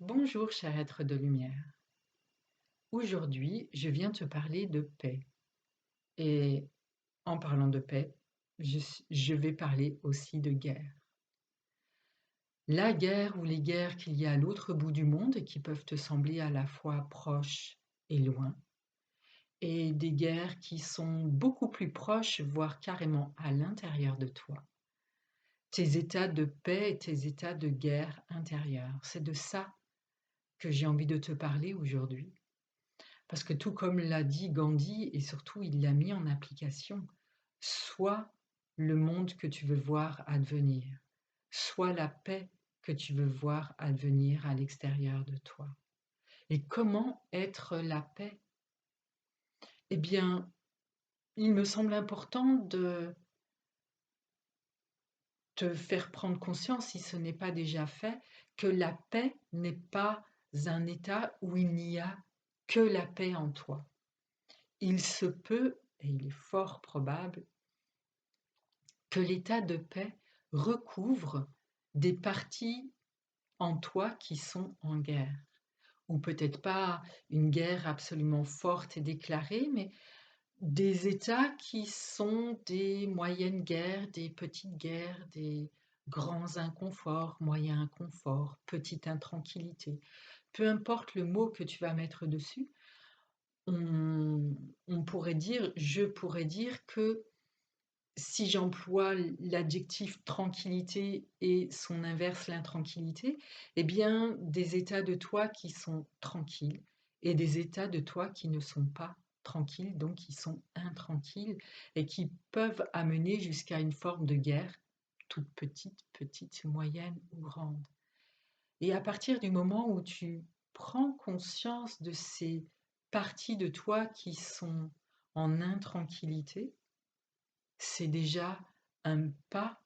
Bonjour cher être de lumière. Aujourd'hui, je viens te parler de paix. Et en parlant de paix, je vais parler aussi de guerre. La guerre ou les guerres qu'il y a à l'autre bout du monde et qui peuvent te sembler à la fois proches et loin, et des guerres qui sont beaucoup plus proches, voire carrément à l'intérieur de toi. Tes états de paix et tes états de guerre intérieure. C'est de ça que j'ai envie de te parler aujourd'hui. Parce que tout comme l'a dit Gandhi, et surtout il l'a mis en application, sois le monde que tu veux voir advenir, sois la paix que tu veux voir advenir à l'extérieur de toi. Et comment être la paix? Eh bien, il me semble important de te faire prendre conscience, si ce n'est pas déjà fait, que la paix n'est pas un état où il n'y a que la paix en toi. Il se peut, et il est fort probable, que l'état de paix recouvre des parties en toi qui sont en guerre. Ou peut-être pas une guerre absolument forte et déclarée, mais des états qui sont des moyennes guerres, des petites guerres, des grands inconforts, moyens inconforts, petite intranquillité. Peu importe le mot que tu vas mettre dessus, on, je pourrais dire que si j'emploie l'adjectif tranquillité et son inverse, l'intranquillité, eh bien, des états de toi qui sont tranquilles et des états de toi qui ne sont pas tranquilles, donc qui sont intranquilles et qui peuvent amener jusqu'à une forme de guerre, toute petite, petite, moyenne ou grande. Et à partir du moment où tu prends conscience de ces parties de toi qui sont en intranquillité, c'est déjà un pas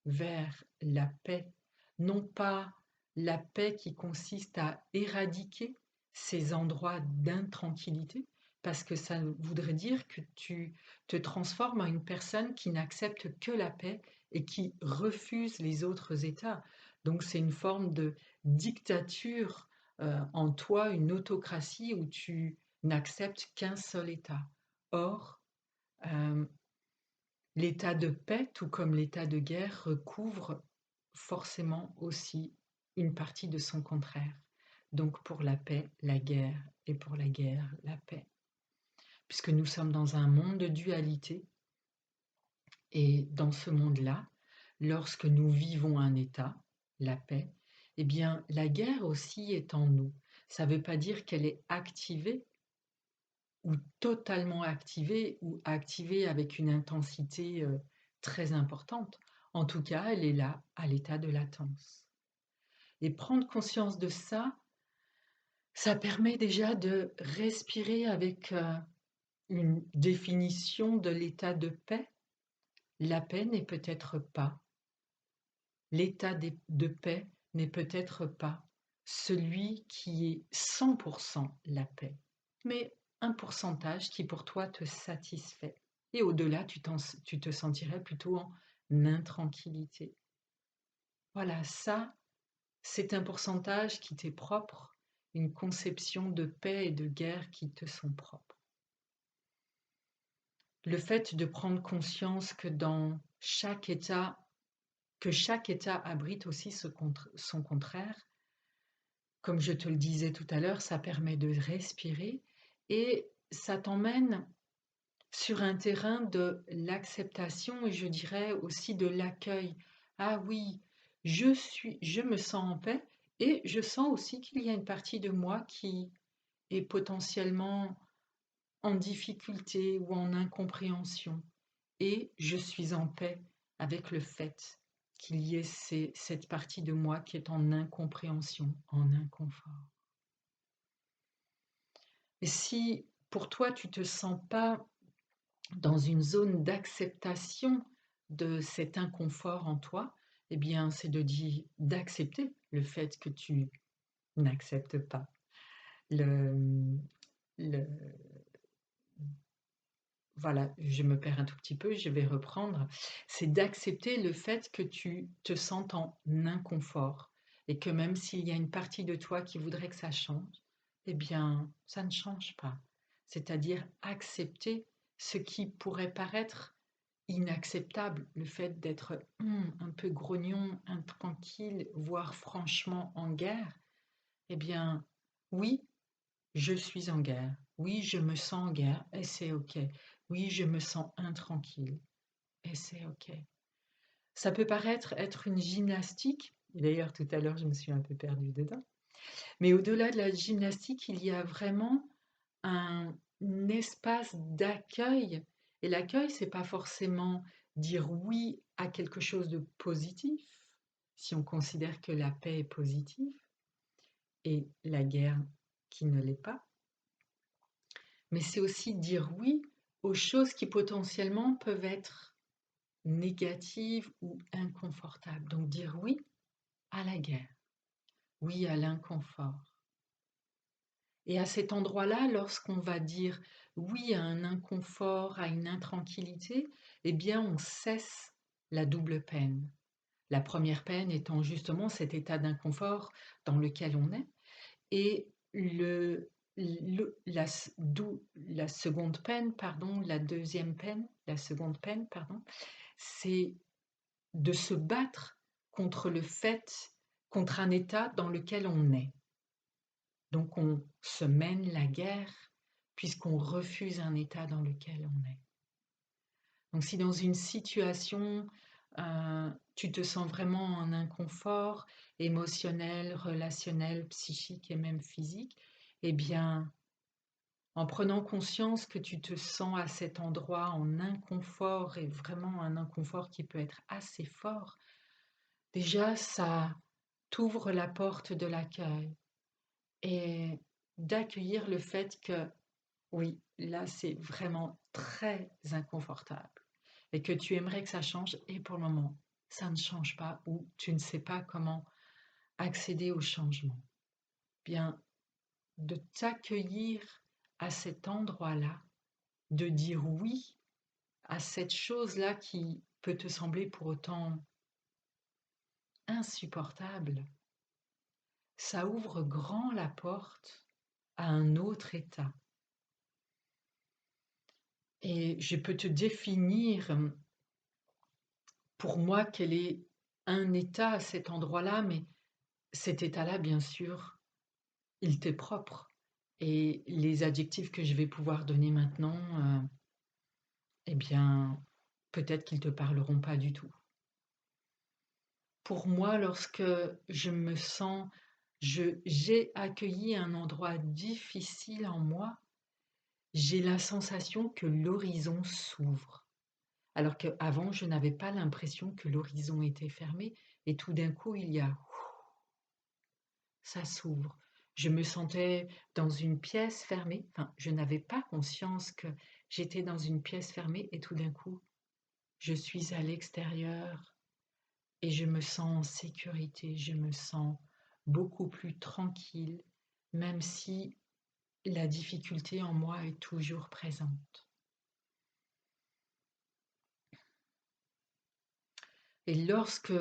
vers la paix, non pas la paix qui consiste à éradiquer ces endroits d'intranquillité, parce que ça voudrait dire que tu te transformes en une personne qui n'accepte que la paix et qui refuse les autres états. Donc c'est une forme de dictature en toi, une autocratie où tu n'acceptes qu'un seul état. Or, euh, l'état de paix, tout comme l'état de guerre, recouvre forcément aussi une partie de son contraire. Donc pour la paix, la guerre, et pour la guerre, la paix. Puisque nous sommes dans un monde de dualité, et dans ce monde-là, lorsque nous vivons un état, la paix, eh bien la guerre aussi est en nous. Ça ne veut pas dire qu'elle est activée ou totalement activée ou activée avec une intensité très importante. En tout cas, elle est là à l'état de latence. Et prendre conscience de ça, ça permet déjà de respirer avec une définition de l'état de paix. La paix n'est peut-être pas, l'état de paix n'est peut-être pas celui qui est 100% la paix, mais un pourcentage qui pour toi te satisfait. Et au-delà, tu te sentirais plutôt en intranquillité. Voilà, ça, c'est un pourcentage qui t'est propre, une conception de paix et de guerre qui te sont propres. Le fait de prendre conscience que dans chaque état, que chaque état abrite aussi son contraire, comme je te le disais tout à l'heure, ça permet de respirer et ça t'emmène sur un terrain de l'acceptation et je dirais aussi de l'accueil. Ah oui, je me sens en paix et je sens aussi qu'il y a une partie de moi qui est potentiellement en difficulté ou en incompréhension. Et je suis en paix avec le fait qu'il y ait cette partie de moi qui est en incompréhension, en inconfort. Et si pour toi, tu ne te sens pas dans une zone d'acceptation de cet inconfort en toi, eh bien, c'est de dire d'accepter le fait que tu n'acceptes pas. Le, le, voilà, je me perds un tout petit peu, je vais reprendre. C'est d'accepter le fait que tu te sentes en inconfort et que même s'il y a une partie de toi qui voudrait que ça change, eh bien, ça ne change pas. C'est-à-dire accepter ce qui pourrait paraître inacceptable, le fait d'être un peu grognon, intranquille, voire franchement en guerre. Eh bien, oui, je suis en guerre. Oui, je me sens en guerre et c'est OK. Oui, je me sens intranquille et c'est OK. Ça peut paraître être une gymnastique, et d'ailleurs tout à l'heure je me suis un peu perdue dedans, mais au-delà de la gymnastique, il y a vraiment un espace d'accueil. Et l'accueil, c'est pas forcément dire oui à quelque chose de positif, si on considère que la paix est positive, et la guerre qui ne l'est pas, mais c'est aussi dire oui aux choses qui potentiellement peuvent être négatives ou inconfortables. Donc dire oui à la guerre, oui à l'inconfort. Et à cet endroit-là, lorsqu'on va dire oui à un inconfort, à une intranquillité, eh bien on cesse la double peine. La première peine étant justement cet état d'inconfort dans lequel on est, et la seconde peine, pardon, la seconde peine, pardon, c'est de se battre contre le fait, contre un état dans lequel on est. Donc on se mène la guerre puisqu'on refuse un état dans lequel on est. Donc si dans une situation, tu te sens vraiment en inconfort émotionnel, relationnel, psychique et même physique, eh bien, en prenant conscience que tu te sens à cet endroit en inconfort et vraiment un inconfort qui peut être assez fort, déjà ça t'ouvre la porte de l'accueil et d'accueillir le fait que oui, là c'est vraiment très inconfortable et que tu aimerais que ça change et pour le moment ça ne change pas ou tu ne sais pas comment accéder au changement. Bien, de t'accueillir à cet endroit-là, de dire oui à cette chose-là qui peut te sembler pour autant insupportable, ça ouvre grand la porte à un autre état. Et je peux te définir pour moi quel est un état à cet endroit-là, mais cet état-là, bien sûr, il t'est propre. Et les adjectifs que je vais pouvoir donner maintenant, eh bien, peut-être qu'ils te parleront pas du tout. Pour moi, lorsque je me sens, j'ai accueilli un endroit difficile en moi, j'ai la sensation que l'horizon s'ouvre. Alors qu'avant, je n'avais pas l'impression que l'horizon était fermé et tout d'un coup, il y a ça s'ouvre. Je me sentais dans une pièce fermée, enfin, je n'avais pas conscience que j'étais dans une pièce fermée et tout d'un coup, je suis à l'extérieur et je me sens en sécurité, je me sens beaucoup plus tranquille, même si la difficulté en moi est toujours présente. Et lorsque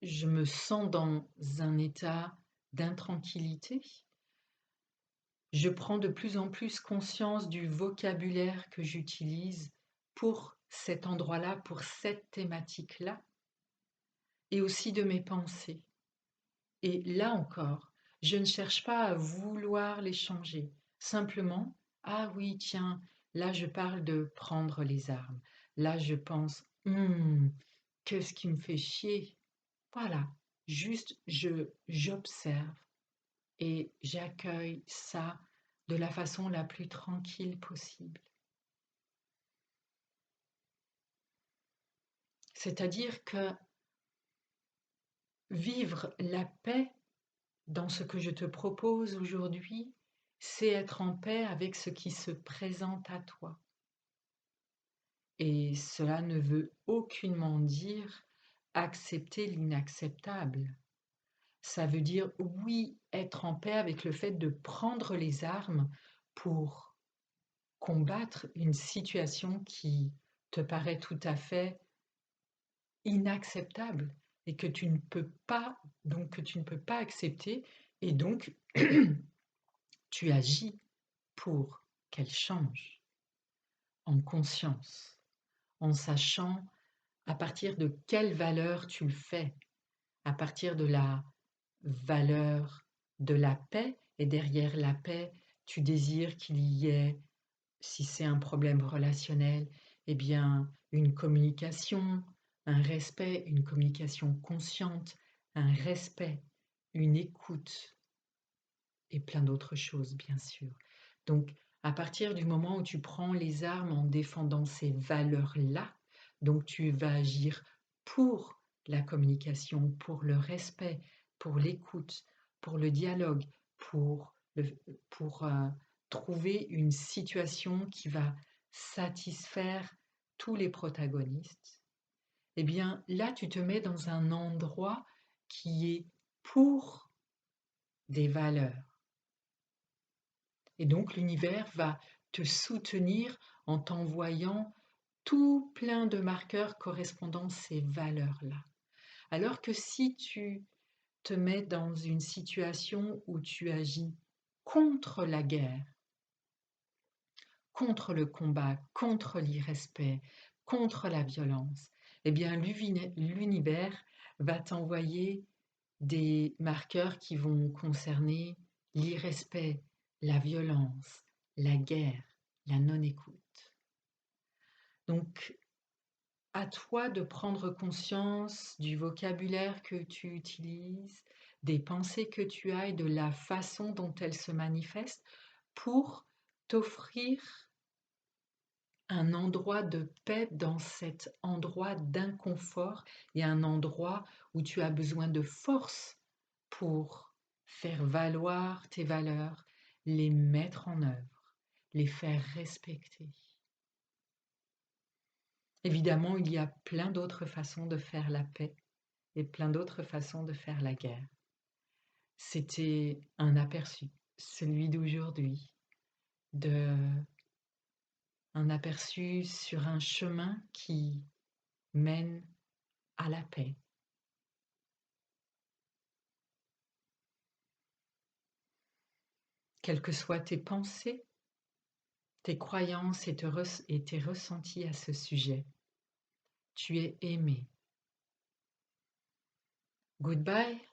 je me sens dans un état d'intranquillité, je prends de plus en plus conscience du vocabulaire que j'utilise pour cet endroit-là, pour cette thématique-là, et aussi de mes pensées. Et là encore, je ne cherche pas à vouloir les changer. Simplement, ah oui, tiens, là je parle de prendre les armes. Là je pense, qu'est-ce qui me fait chier? Voilà, juste j'observe et j'accueille ça de la façon la plus tranquille possible. C'est-à-dire que vivre la paix dans ce que je te propose aujourd'hui, c'est être en paix avec ce qui se présente à toi. Et cela ne veut aucunement dire accepter l'inacceptable. Ça veut dire, oui, être en paix avec le fait de prendre les armes pour combattre une situation qui te paraît tout à fait inacceptable. et que tu ne peux pas, donc que tu ne peux pas accepter, et donc tu agis pour qu'elle change en conscience, en sachant à partir de quelle valeur tu le fais, à partir de la valeur de la paix, et derrière la paix, tu désires qu'il y ait, si c'est un problème relationnel, eh bien une communication, un respect, une communication consciente, un respect, une écoute et plein d'autres choses, bien sûr. Donc, à partir du moment où tu prends les armes en défendant ces valeurs-là, donc tu vas agir pour la communication, pour le respect, pour l'écoute, pour le dialogue, pour, pour trouver une situation qui va satisfaire tous les protagonistes, eh bien là, tu te mets dans un endroit qui est pour des valeurs. Et donc l'univers va te soutenir en t'envoyant tout plein de marqueurs correspondant à ces valeurs-là. Alors que si tu te mets dans une situation où tu agis contre la guerre, contre le combat, contre l'irrespect, contre la violence, eh bien l'univers va t'envoyer des marqueurs qui vont concerner l'irrespect, la violence, la guerre, la non-écoute. Donc, à toi de prendre conscience du vocabulaire que tu utilises, des pensées que tu as et de la façon dont elles se manifestent pour t'offrir un endroit de paix dans cet endroit d'inconfort et un endroit où tu as besoin de force pour faire valoir tes valeurs, les mettre en œuvre, les faire respecter. Évidemment, il y a plein d'autres façons de faire la paix et plein d'autres façons de faire la guerre. C'était un aperçu, celui d'aujourd'hui, un aperçu sur un chemin qui mène à la paix. Quelles que soient tes pensées, tes croyances et tes ressentis à ce sujet, tu es aimé. Goodbye.